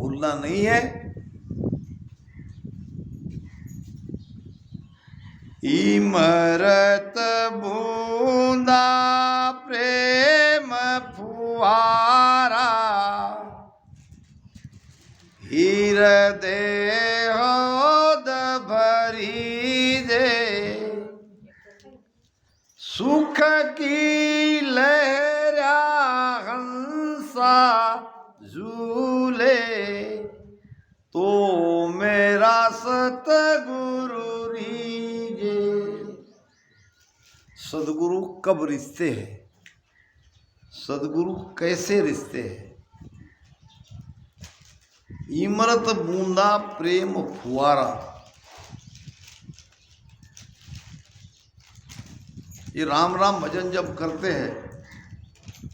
भूलना नहीं है। इमरत बूंदा प्रेम फुहारा, हृदय होद भरी दे, सुख की लहरा हंसा झूले, तो मेरा सतगुरु रीजे। सदगुरु कब रिश्ते हैं, सदगुरु कैसे रिश्ते हैं? इमरत बूंदा प्रेम फुहारा, ये राम राम भजन जब करते हैं,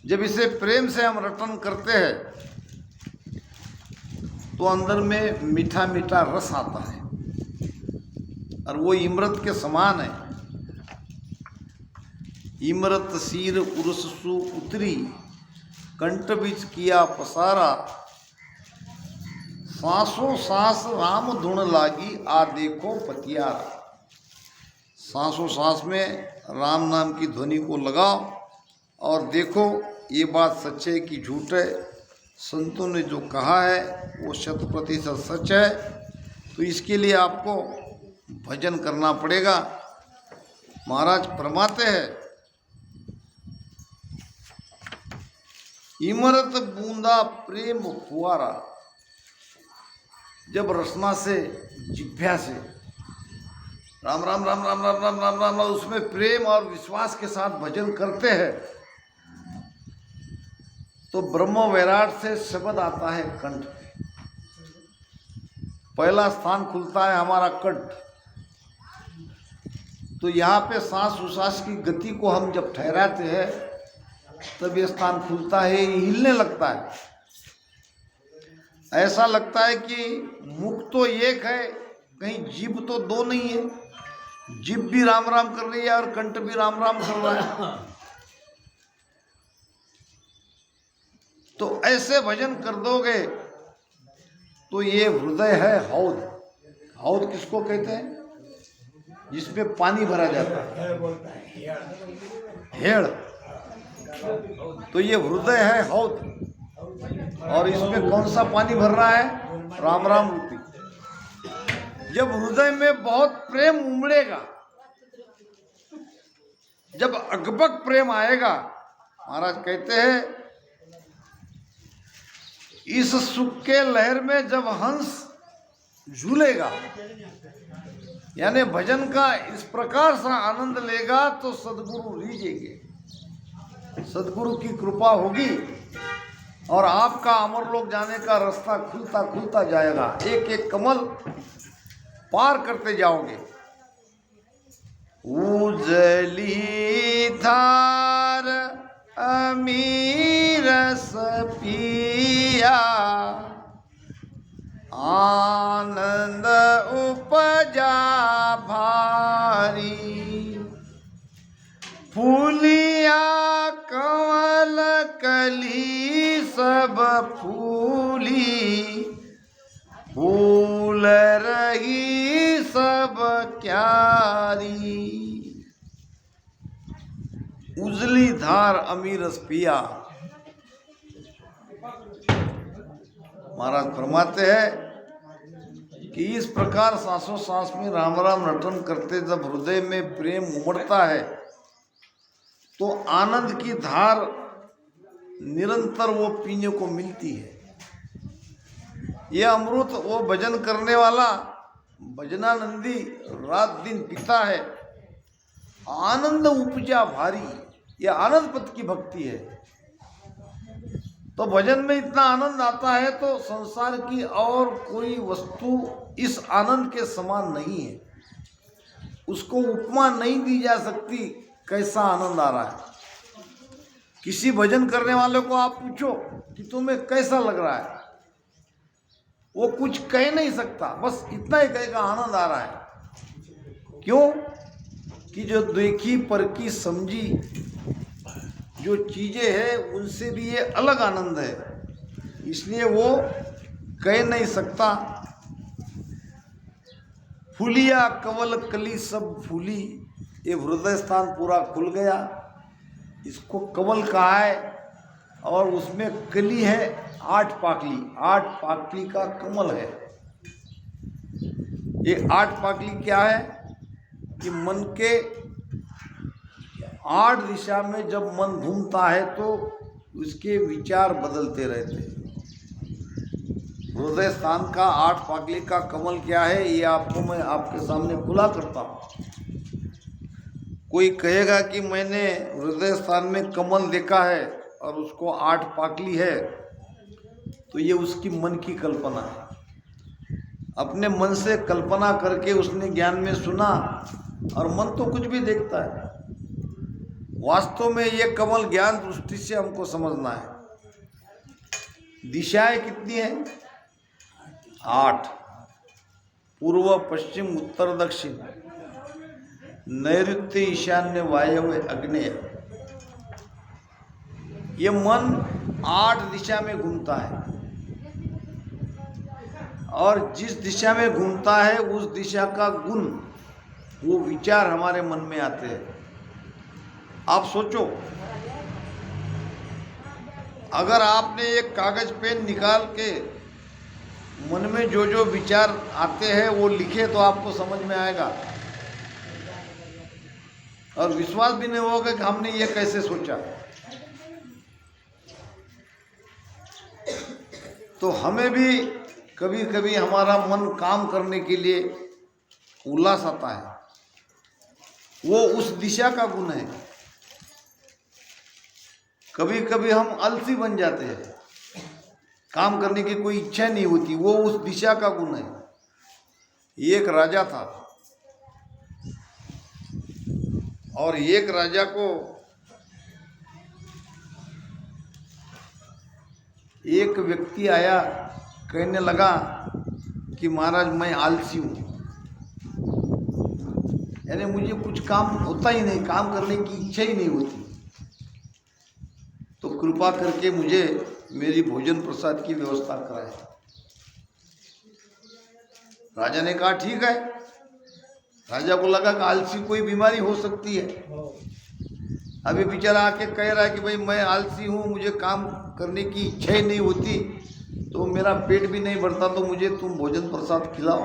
जब इसे प्रेम से हम रटन करते हैं तो अंदर में मीठा मीठा रस आता है, और वो इमरत के समान है। इमरत सीर उर्स सु उतरी, कंठ बीच किया पसारा, सांसों सांस राम धुन लागी, आ देखो पतियारा। सांसों सांस में राम नाम की ध्वनि को लगाओ और देखो ये बात सच है कि झूठ है। संतों ने जो कहा है वो 100% सच है। तो इसके लिए आपको भजन करना पड़ेगा। महाराज फरमाते हैं, इमरत बूंदा प्रेम फुहारा, जब रसना से जिभ्या से राम राम राम राम राम राम राम राम उसमें प्रेम और विश्वास के साथ भजन करते हैं तो ब्रह्म वैराट से शब्द आता है कंठ पे। पहला स्थान खुलता है हमारा कंठ। तो यहाँ पे सांस उसास की गति को हम जब ठहराते हैं तब ये स्थान खुलता है, हिलने लगता है। ऐसा लगता है कि मुख तो एक है, कहीं जीभ तो दो नहीं है। जीभ भी राम राम कर रही है और कंठ भी राम राम कर रहा है। तो ऐसे भजन कर दोगे तो ये हृदय है हौद। हौद किसको कहते हैं? जिसमें पानी भरा जाता है, हेड़। तो ये हृदय है हौद, और इसमें कौन सा पानी भर रहा है? राम राम रूपी। जब हृदय में बहुत प्रेम उमड़ेगा, जब अगबक प्रेम आएगा, महाराज कहते हैं इस सुख के लहर में जब हंस झूलेगा, यानी भजन का इस प्रकार से आनंद लेगा तो सदगुरु रीझेंगे, सदगुरु की कृपा होगी और आपका अमरलोक जाने का रास्ता खुलता खुलता जाएगा। एक एक कमल पार करते जाओगे। उजली धार अमीर पिया, आनंद उपजा भारी, फूलिया कमल कली सब फूली, फूल रही सब क्यारी। उजली धार अमीर रस पिया। महाराज फरमाते हैं कि इस प्रकार सांसों सांस में राम राम रटन करते जब हृदय में प्रेम उमड़ता है तो आनंद की धार निरंतर वो पीने को मिलती है। ये अमृत वो भजन करने वाला भजनानंदी रात दिन पीता है। आनंद उपजा भारी, ये आनंद पद की भक्ति है। तो भजन में इतना आनंद आता है तो संसार की और कोई वस्तु इस आनंद के समान नहीं है। उसको उपमा नहीं दी जा सकती कैसा आनंद आ रहा है। किसी भजन करने वाले को आप पूछो कि तुम्हें कैसा लग रहा है, वो कुछ कह नहीं सकता, बस इतना ही कहेगा आनंद आ रहा है। क्यों? कि जो देखी परखी समझी जो चीज़ें हैं उनसे भी ये अलग आनंद है। इसलिए वो कह नहीं सकता। फूलिया कवल कली सब फूली, ये हृदय स्थान पूरा खुल गया, इसको कवल कहा है। और उसमें कली है 8 पाकली, 8 पाकली का कमल है। ये 8 पाकली क्या है कि मन के 8 दिशा में जब मन घूमता है तो उसके विचार बदलते रहते हैं। हृदय स्थान का 8 पाकली का कमल क्या है, ये आपको मैं आपके सामने खुला करता हूँ। कोई कहेगा कि मैंने हृदय स्थान में कमल देखा है और उसको 8 पाकली है, तो ये उसकी मन की कल्पना है। अपने मन से कल्पना करके उसने ज्ञान में सुना, और मन तो कुछ भी देखता है। वास्तव में ये कमल ज्ञान दृष्टि से हमको समझना है। दिशाएं कितनी है? 8। पूर्व पश्चिम उत्तर दक्षिण, नैऋत्य ईशान्य वायव्य आग्नेय। ये मन 8 दिशा में घूमता है, और जिस दिशा में घूमता है उस दिशा का गुण, वो विचार हमारे मन में आते हैं। आप सोचो, अगर आपने एक कागज पेन निकाल के मन में जो जो विचार आते हैं वो लिखे तो आपको समझ में आएगा, और विश्वास भी नहीं होगा कि हमने ये कैसे सोचा। तो हमें भी कभी कभी हमारा मन काम करने के लिए उल्लास आता है, वो उस दिशा का गुण है। कभी कभी हम आलसी बन जाते हैं, काम करने की कोई इच्छा नहीं होती, वो उस दिशा का गुण है। एक राजा था, और एक राजा को एक व्यक्ति आया, कहने लगा कि महाराज मैं आलसी हूँ, यानी मुझे कुछ काम होता ही नहीं, काम करने की इच्छा ही नहीं होती, तो कृपा करके मुझे मेरी भोजन प्रसाद की व्यवस्था कराए। राजा ने कहा ठीक है। राजा को लगा कि आलसी कोई बीमारी हो सकती है। अभी बेचारा आके कह रहा है कि भाई मैं आलसी हूँ, मुझे काम करने की इच्छा ही नहीं होती, तो मेरा पेट भी नहीं भरता, तो मुझे तुम भोजन प्रसाद खिलाओ।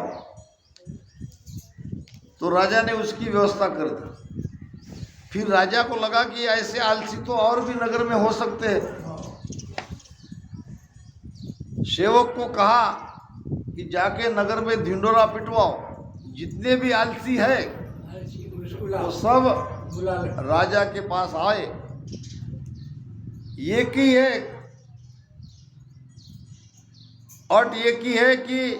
तो राजा ने उसकी व्यवस्था कर दी। फिर राजा को लगा कि ऐसे आलसी तो और भी नगर में हो सकते हैं। सेवक को कहा कि जाके नगर में ढिंडोरा पिटवाओ, जितने भी आलसी है वो सब राजा के पास आए। एक ही है, और एक ही है कि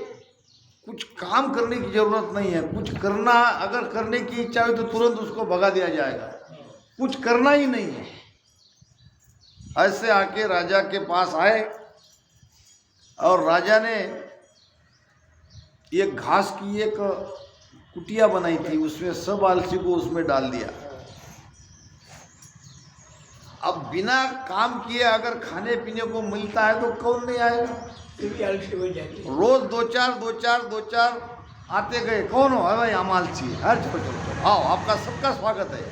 कुछ काम करने की जरूरत नहीं है। कुछ करना, अगर करने की इच्छा हो तो तुरंत उसको भगा दिया जाएगा, कुछ करना ही नहीं है। ऐसे आके राजा के पास आए, और राजा ने एक घास की एक कुटिया बनाई थी, उसमें सब आलसी को उसमें डाल दिया। अब बिना काम किए अगर खाने पीने को मिलता है तो कौन नहीं आएगा? रोज दो चार आते गए, कौन हो? भाई हम आलसी है, हर चलो चलो आओ, आपका सबका स्वागत है,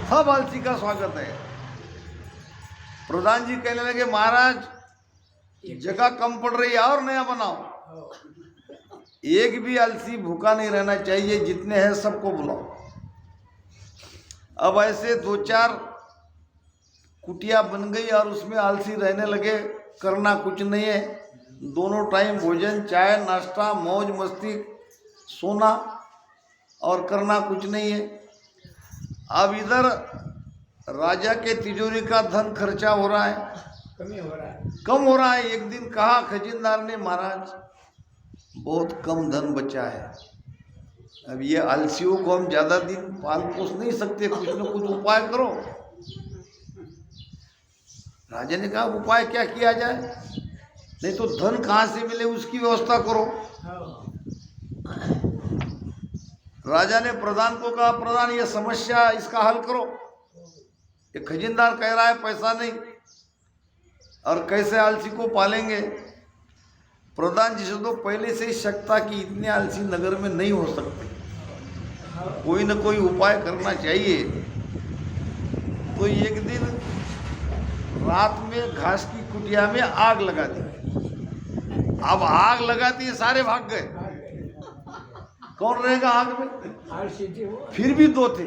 सब आलसी का स्वागत है। प्रधान जी कहने लगे महाराज जगह कम पड़ रही है और नया बनाओ। एक भी आलसी भूखा नहीं रहना चाहिए, जितने हैं सबको बुलाओ। अब ऐसे 2-4 कुटिया बन गई और उसमें आलसी रहने लगे, करना कुछ नहीं है, दोनों टाइम भोजन, चाय, नाश्ता, मौज मस्ती, सोना, और करना कुछ नहीं है। अब इधर राजा के तिजोरी का धन खर्चा हो रहा है, कम हो रहा है। एक दिन कहा खजीनदार ने, महाराज बहुत कम धन बचा है, अब ये आलसियों को हम ज़्यादा दिन पाल पोस नहीं सकते, कुछ न कुछ उपाय करो। राजा ने कहा उपाय क्या किया जाए? नहीं तो धन कहाँ से मिले उसकी व्यवस्था करो। राजा ने प्रधान को कहा प्रधान ये समस्या, इसका हल करो। ये खजीनदार कह रहा है पैसा नहीं, और कैसे आलसी को पालेंगे? प्रधान जी से तो पहले से ही शक था कि इतने आलसी नगर में नहीं हो सकते, कोई न कोई उपाय करना चाहिए। तो एक दिन रात में घास की कुटिया में आग लगा दी। अब आग लगाती है, सारे भाग गए, कौन रहेगा आग में? फिर भी दो थे,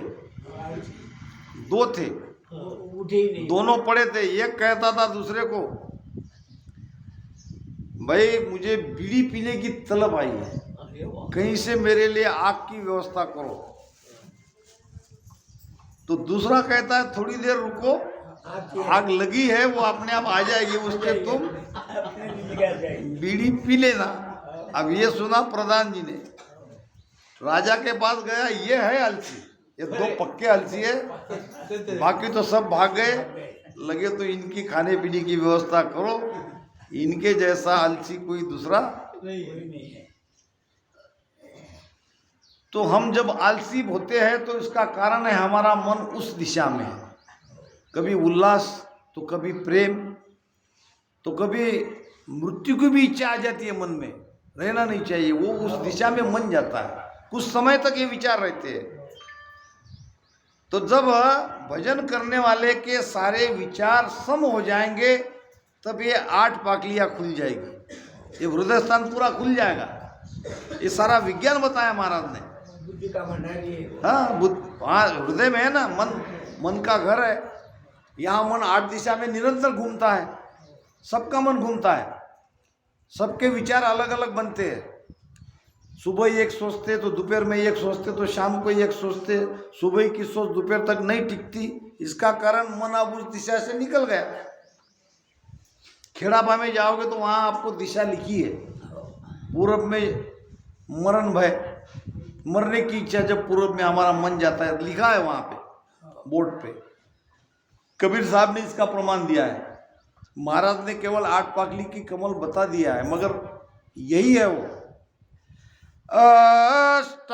दोनों पड़े थे। एक कहता था दूसरे को, भाई मुझे बीड़ी पीने की तलब आई है, कहीं से मेरे लिए आग की व्यवस्था करो। तो दूसरा कहता है थोड़ी देर रुको, आग लगी है, वो अपने आप आ जाएगी, उससे तुम बीड़ी पी लेना। अब ये सुना प्रधान जी ने, राजा के पास गया, ये है आलसी, ये दो पक्के आलसी है, बाकी तो सब भाग गए, लगे तो इनकी खाने पीने की व्यवस्था करो, इनके जैसा आलसी कोई दूसरा नहीं है। तो हम जब आलसी होते हैं तो इसका कारण है हमारा मन उस दिशा में है, कभी उल्लास तो कभी प्रेम, तो कभी मृत्यु की भी इच्छा आ जाती है मन में, रहना नहीं चाहिए, वो उस दिशा में मन जाता है, कुछ समय तक ये विचार रहते हैं। तो जब भजन करने वाले के सारे विचार सम हो जाएंगे तब ये 8 पाकलियाँ खुल जाएगी, ये हृदय स्थान पूरा खुल जाएगा। ये सारा विज्ञान बताया महाराज ने। बुद्धि का भंडार ये, हाँ हृदय में है ना, मन का घर है। यहाँ मन 8 दिशा में निरंतर घूमता है, सबका मन घूमता है, सबके विचार अलग अलग बनते हैं। सुबह एक सोचते तो दोपहर में एक सोचते तो शाम को एक सोचते, सुबह की सोच दोपहर तक नहीं टिकती। इसका कारण मन अब उस दिशा से निकल गया। खेड़ापा में जाओगे तो वहाँ आपको दिशा लिखी है, पूरब में मरण भय, मरने की इच्छा जब पूरब में हमारा मन जाता है, लिखा है वहाँ पे बोर्ड पे। कबीर साहब ने इसका प्रमाण दिया है। महाराज ने केवल 8 पाकली की कमल बता दिया है, मगर यही है वो अष्टापाक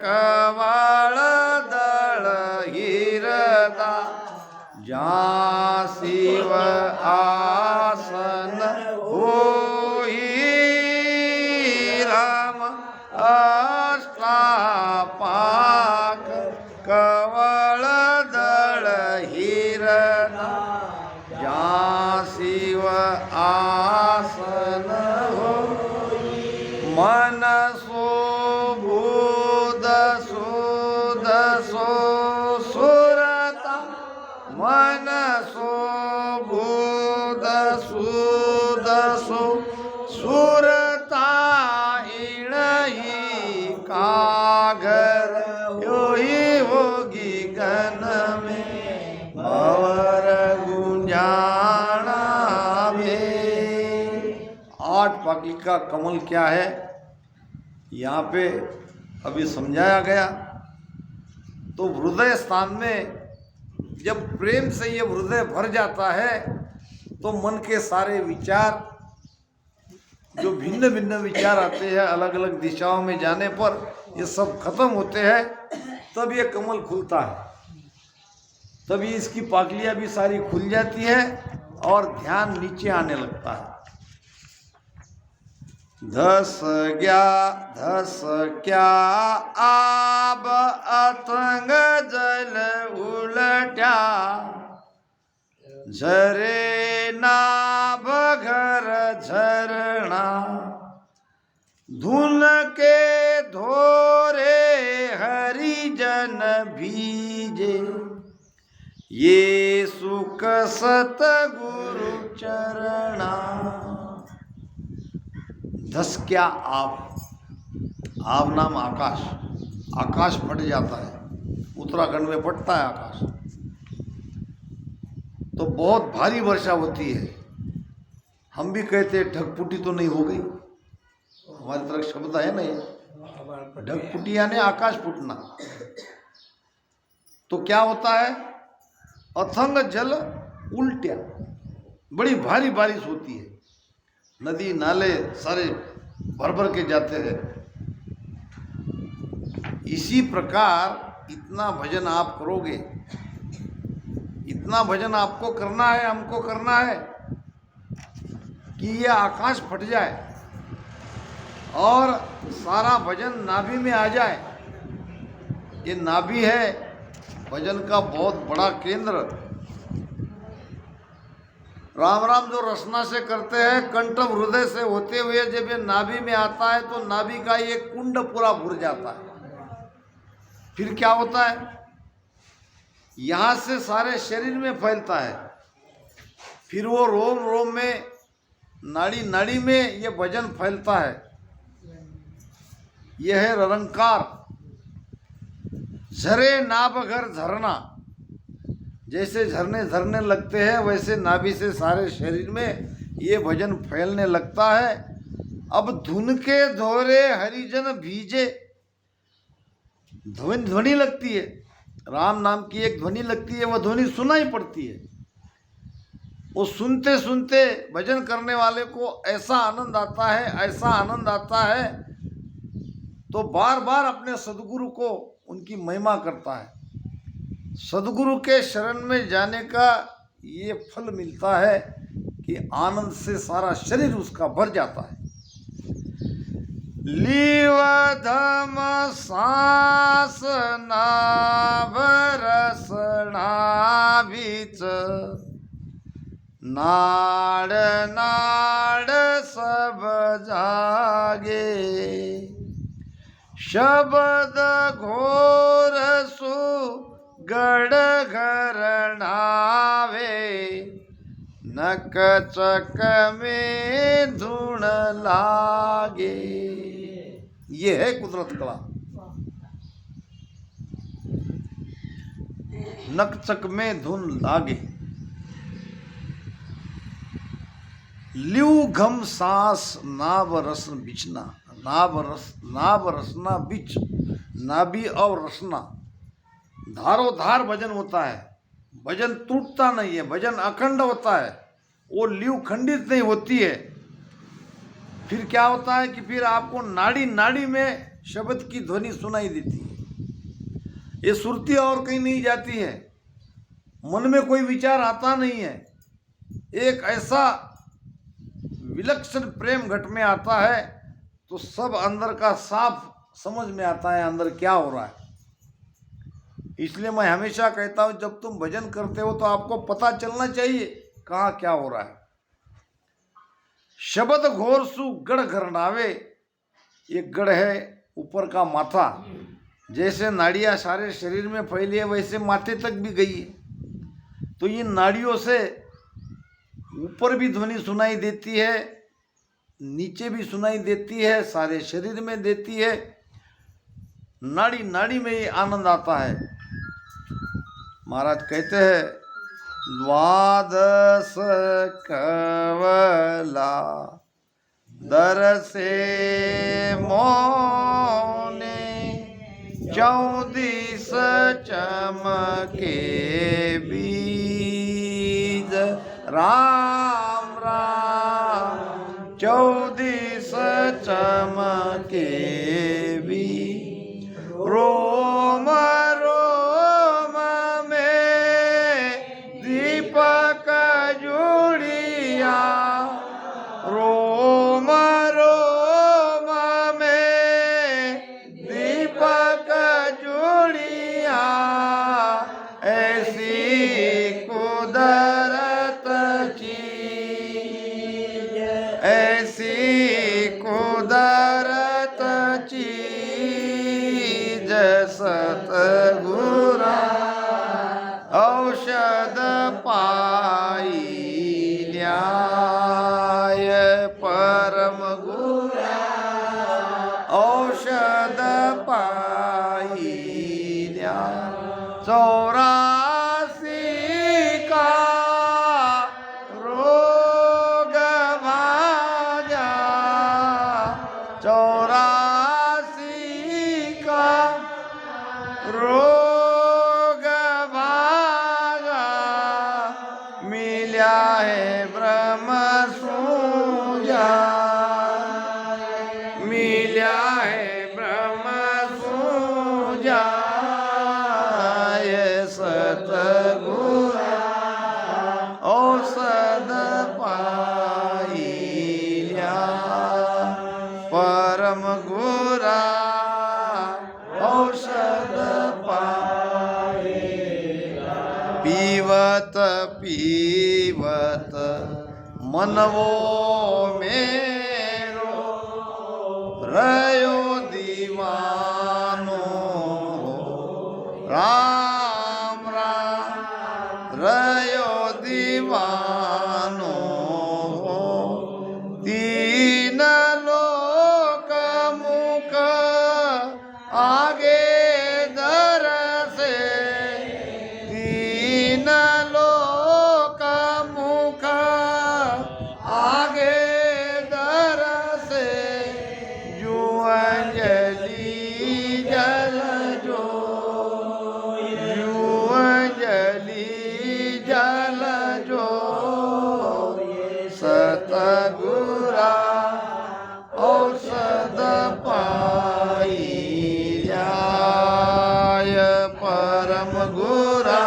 कवल दल हिरदा जहाँ शिव आसन होई राम। अष्टापाक कवल दल हिरदा जहाँ शिव आसन हो। मन सो भूत सुद सो सुरता, मन सो भूत सुद सो सुरता इणही कागर योही होगी गन में भवर गुंजाना में। 8 पाकली का कमल क्या है यहाँ पे अभी समझाया गया। तो हृदय स्थान में जब प्रेम से ये हृदय भर जाता है तो मन के सारे विचार, जो भिन्न भिन्न विचार आते हैं अलग अलग दिशाओं में जाने पर, ये सब खत्म होते हैं। तब ये कमल खुलता है, तभी इसकी पाकलियाँ भी सारी खुल जाती है और ध्यान नीचे आने लगता है। धस क्या आब अथंग जल उलट्या, झरे नाभ घर झरना, धुन के धोरे हरिजन भीजे, ये सुख सतगुरु चरणा। धस क्या आब नाम आकाश, आकाश फट जाता है, उत्तराखंड में फटता है आकाश, तो बहुत भारी वर्षा होती है। हम भी कहते हैं ढकपुटी तो नहीं हो गई, हमारी तरफ शब्द है ना ये, ढकपुटी यानी आकाश फूटना। तो क्या होता है, अथंग जल उल्टिया, बड़ी भारी बारिश होती है, नदी नाले सारे भर भर के जाते हैं। इसी प्रकार इतना भजन आप करोगे, इतना भजन आपको करना है, हमको करना है, कि ये आकाश फट जाए और सारा भजन नाभि में आ जाए। ये नाभि है भजन का बहुत बड़ा केंद्र। राम राम जो रसना से करते हैं, कंठ हृदय से होते हुए जब ये नाभि में आता है तो नाभि का ये कुंड पूरा भर जाता है। फिर क्या होता है, यहाँ से सारे शरीर में फैलता है, फिर वो रोम रोम में, नाड़ी नाड़ी में ये भजन फैलता है। यह है निरंकार। झरे नाभ घर झरना, जैसे झरने झरने लगते हैं वैसे नाभि से सारे शरीर में ये भजन फैलने लगता है। अब धुन के धोरे हरिजन भीजे, ध्वनि लगती है, राम नाम की एक ध्वनि लगती है, वह ध्वनि सुनाई पड़ती है। वो सुनते सुनते भजन करने वाले को ऐसा आनंद आता है, ऐसा आनंद आता है, तो बार बार अपने सदगुरु को उनकी महिमा करता है। सदगुरु के शरण में जाने का ये फल मिलता है कि आनंद से सारा शरीर उसका भर जाता है। लीवधम सांस नाभ रसना बीच, नाड़ नाड़ सब जागे, शब्द घोर सु गढ़ घरणावे, नक चक में धुन लागे। ये है कुदरत कला। नक चक में धुन लागे, ल्यू घम सांस नाभ रसन बिछना, नाभ रसना बिच, नाभि और रसना धारो धार भजन होता है। भजन टूटता नहीं है, भजन अखंड होता है, वो ल्यू खंडित नहीं होती है। फिर क्या होता है कि फिर आपको नाड़ी नाड़ी में शब्द की ध्वनि सुनाई देती है। ये सुरती और कहीं नहीं जाती है, मन में कोई विचार आता नहीं है। एक ऐसा विलक्षण प्रेम घट में आता है तो सब अंदर का साफ समझ में आता है अंदर क्या हो रहा है। इसलिए मैं हमेशा कहता हूं, जब तुम भजन करते हो तो आपको पता चलना चाहिए कहाँ क्या हो रहा है। शब्द घोर सु गढ़ घरनावे, एक गढ़ है ऊपर का माथा, जैसे नाड़ियां सारे शरीर में फैली है वैसे माथे तक भी गई है। तो इन नाड़ियों से ऊपर भी ध्वनि सुनाई देती है, नीचे भी सुनाई देती है, सारे शरीर में देती है। नाड़ी नाड़ी में ये आनंद आता है। महाराज कहते हैं, द्वादश कवला दरसे मोने, 14 चमके बीज, राम राम 14 चमके बीज, रोम रोम में दीपक जुड़िया, रोम रोम में दीपक जुड़िया, ऐसी कुदरत चीज, ऐसी कुदरत चीज, सतगुरु औषध पाई न्याय, परम गुरु औषध पाई न्याय, 84 का रोग भाजा, 84 का रोग भागा, मिला है ब्रह्म मनवो मेरो रयो दीवानो राम राम रयो दीवानो दीन लोक मुख आगे दरसे दीन लोक मुख आगे दरसे जो अंजलि जल जो अंजलि जल जो सतगुरा औषध पाई जाय परम गुरा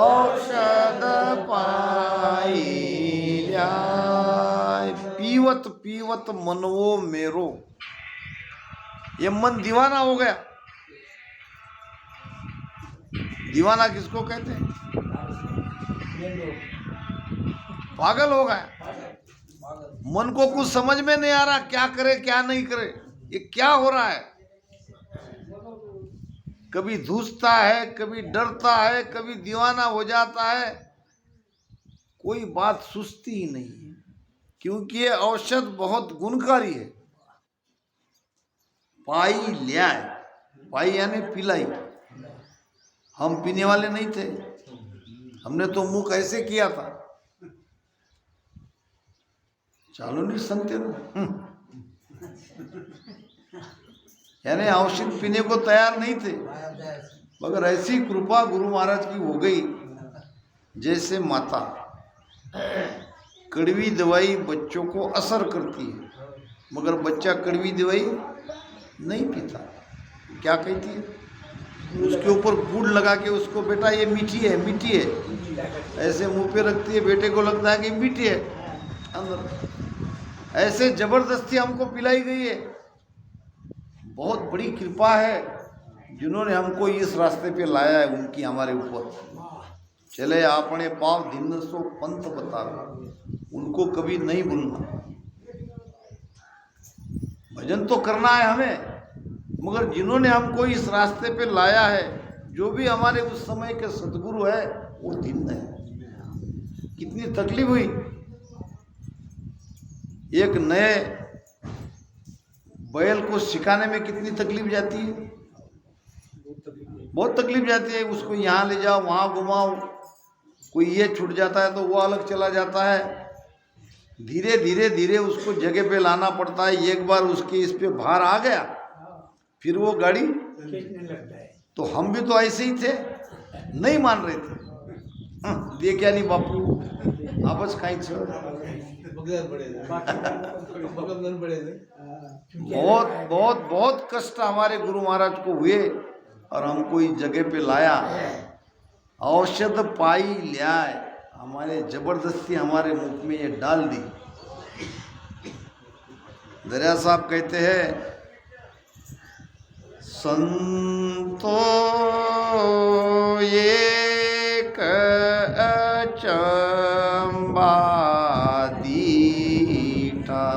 औषध पाई जाय। पीवत पीवत मनवो मेरो, ये मन दीवाना हो गया। दीवाना किसको कहते हैं? पागल हो गया। मन को कुछ समझ में नहीं आ रहा, क्या करे क्या नहीं करे, ये क्या हो रहा है। कभी धूसता है, कभी डरता है, कभी दीवाना हो जाता है। कोई बात सुस्ती ही नहीं है, क्योंकि ये औषध बहुत गुणकारी है। पाई ल्याय, पाई यानी पिलाई। हम पीने वाले नहीं थे, हमने तो मुंह ऐसे किया था, चालू नहीं सुनते ना। यानी औषध पीने को तैयार नहीं थे, मगर ऐसी कृपा गुरु महाराज की हो गई। जैसे माता कड़वी दवाई बच्चों को असर करती है, मगर बच्चा कड़वी दवाई नहीं पीता। क्या कहती है? उसके ऊपर गुड़ लगा के उसको, बेटा ये मीठी है मीठी है, ऐसे मुंह पे रखती है, बेटे को लगता है कि मीठी है अंदर। ऐसे जबरदस्ती हमको पिलाई गई है। बहुत बड़ी कृपा है जिन्होंने हमको इस रास्ते पे लाया है, उनकी हमारे ऊपर। चले आपने पाव दिन सो पंथ बता, उनको कभी नहीं भूलना। भजन तो करना है हमें, मगर जिन्होंने हमको इस रास्ते पे लाया है, जो भी हमारे उस समय के सदगुरु है, वो दिन है। कितनी तकलीफ हुई। एक नए बैल को सिखाने में कितनी तकलीफ जाती है, बहुत तकलीफ जाती है। उसको यहाँ ले जाओ, वहाँ घुमाओ, कोई ये छूट जाता है तो वो अलग चला जाता है। धीरे धीरे धीरे उसको जगह पे लाना पड़ता है। एक बार उसके इस पे भार आ गया, फिर वो गाड़ी खींचने लगता है। तो हम भी तो ऐसे ही थे, नहीं मान रहे थे। दे क्या नहीं बापू आपस खाई बहुत बहुत बहुत कष्ट हमारे गुरु महाराज को हुए और हमको इस जगह पे लाया। औषध पाई ल्याय, हमारे जबरदस्ती हमारे मुख में ये डाल दी। दरिया साहब कहते हैं, संतो एक अचंबा दीठा,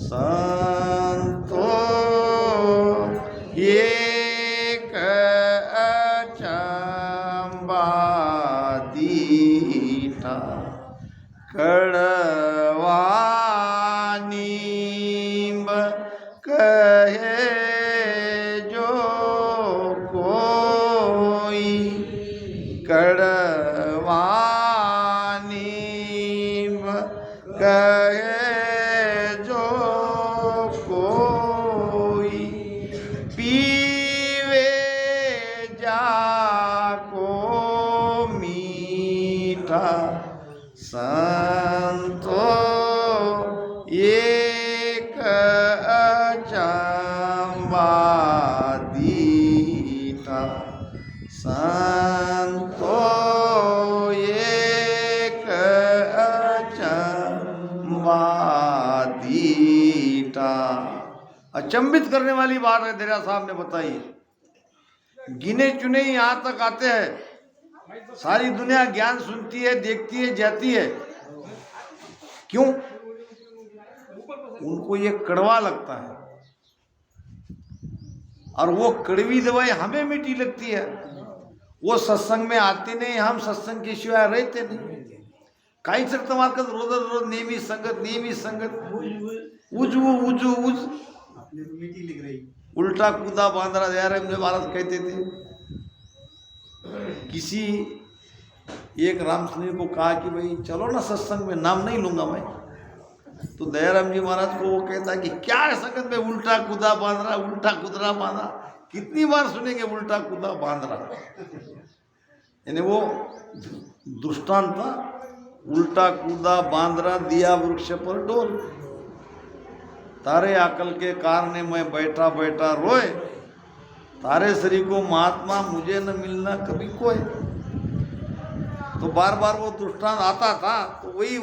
संतो एक अचंबा दीठा, कड़वा नीम कहे कड़वा नीम कहे जो कोई, पीवे जाको मीठा, संतो एक अचंबा दीठा, संतो एक अचंबा दीठा। अचंबित करने वाली बात है दरिया साहब ने बताई। गिने चुने ही यहाँ तक आते हैं, सारी दुनिया ज्ञान सुनती है, देखती है, जाती है, क्यों? उनको ये कड़वा लगता है, और वो कड़वी दवाई हमें मीठी लगती है। वो सत्संग में आते नहीं, हम सत्संग के सिवाय रहते नहीं। काही सर तुम्हारे रोज रोज नेहमी संगत उज मीठी लिख रही, उल्टा कूदा बांद्रा दयाराम जी महाराज कहते थे। किसी एक रामचंद्र को कहा कि भाई चलो ना सत्संग में, नाम नहीं लूंगा मैं, तो दयाराम जी महाराज को वो कहता कि क्या है संगत में उल्टा कूदा बांद्रा, उल्टा कुदरा बांधा, कितनी बार सुनेंगे उल्टा कूदा बांद्रा। यानी वो दृष्टांत था, उल्टा कूदा बांद्रा दिया वृक्ष पर डोल, तारे अकल के कारणे मैं बैठा बैठा रोए, तारे शरीर को महात्मा मुझे न मिलना कभी कोई। तो बार बार वो दृष्टांत आता था, तो वही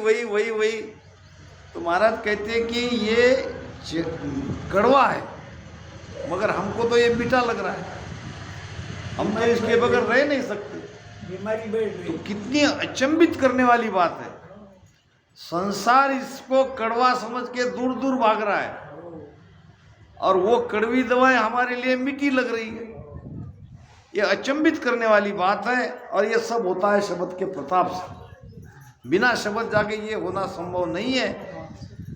तो महाराज कहते कि ये कड़वा है, मगर हमको तो ये मीठा लग रहा है, हम तो इसके बगैर रह नहीं सकते। बीमारी बढ़ रही। तो कितनी अचंभित करने वाली बात है। संसार इसको कड़वा समझ के दूर दूर भाग रहा है, और वो कड़वी दवाएं हमारे लिए मीठी लग रही है। ये अचंभित करने वाली बात है, और ये सब होता है शब्द के प्रताप से। बिना शब्द जाके ये होना संभव नहीं है।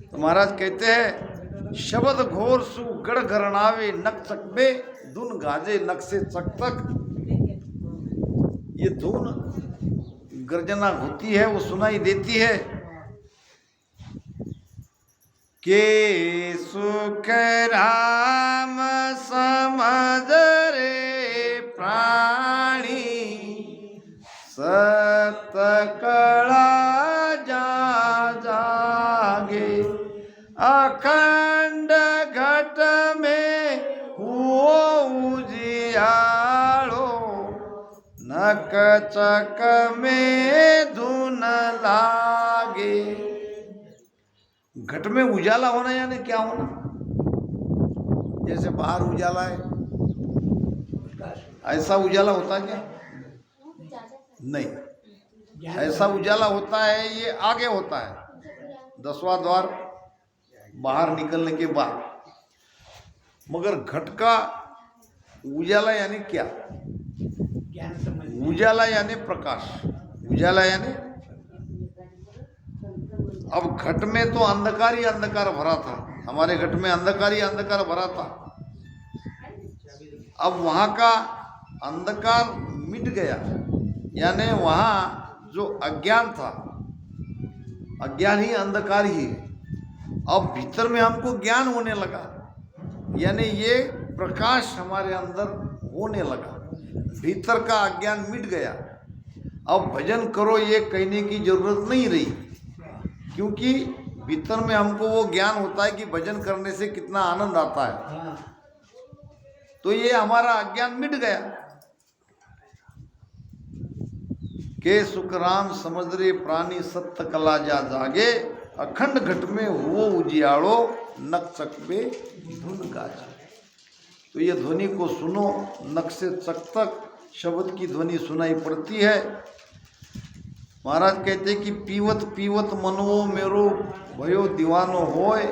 तो महाराज कहते हैं, शब्द घोर सु गढ़ घरणावे नक चकबे, धुन गाजे नक से चक तक। ये धुन गर्जना होती है, वो सुनाई देती है। के सुख राम समझ रे प्राणी, सत कला जागे, अखंड घट में हुओ उजियालो, नक चक में धुन लागे। घट में उजाला होना यानी क्या होना? जैसे बाहर उजाला है, ऐसा उजाला होता क्या? नहीं, ऐसा उजाला होता है, ये आगे होता है, 10वां द्वार बाहर निकलने के बाद। मगर घट का उजाला यानी क्या? उजाला यानी प्रकाश, उजाला यानी, अब घट में तो अंधकार ही अंधकार भरा था, हमारे घट में अंधकार ही अंधकार भरा था। अब वहाँ का अंधकार मिट गया, यानी वहाँ जो अज्ञान था, अज्ञान ही अंधकार ही है। अब भीतर में हमको ज्ञान होने लगा, यानी ये प्रकाश हमारे अंदर होने लगा, भीतर का अज्ञान मिट गया। अब भजन करो ये कहने की जरूरत नहीं रही, क्योंकि भीतर में हमको वो ज्ञान होता है कि भजन करने से कितना आनंद आता है। तो ये हमारा अज्ञान मिट गया। के सुख राम समझ रे प्राणी, सत्य कला जा जागे, अखंड घट में हुओ उजियालो, नक चकबे धुन गाजे। तो ये ध्वनि को सुनो, नक से चक तक शब्द की ध्वनि सुनाई पड़ती है। महाराज कहते कि पीवत पीवत मनवो मेरो भयो दीवानो होय,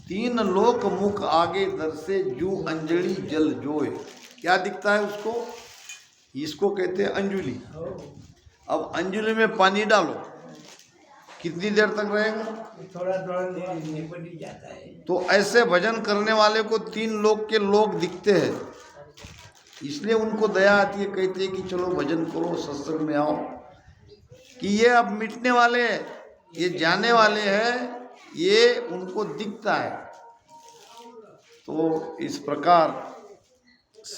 3 लोक मुख आगे दर्शे जू अंजलि जल जोय। क्या दिखता है उसको? इसको कहते हैं अंजुलि। अब अंजुलि में पानी डालो, कितनी देर तक रहेगा? थोड़ा थोड़ा निपट जाता है। तो ऐसे भजन करने वाले को 3 लोक के लोग दिखते हैं, इसलिए उनको दया आती है, कहते हैं कि चलो भजन करो, सत्संग में आओ। कि ये अब मिटने वाले, ये जाने वाले हैं, ये उनको दिखता है। तो इस प्रकार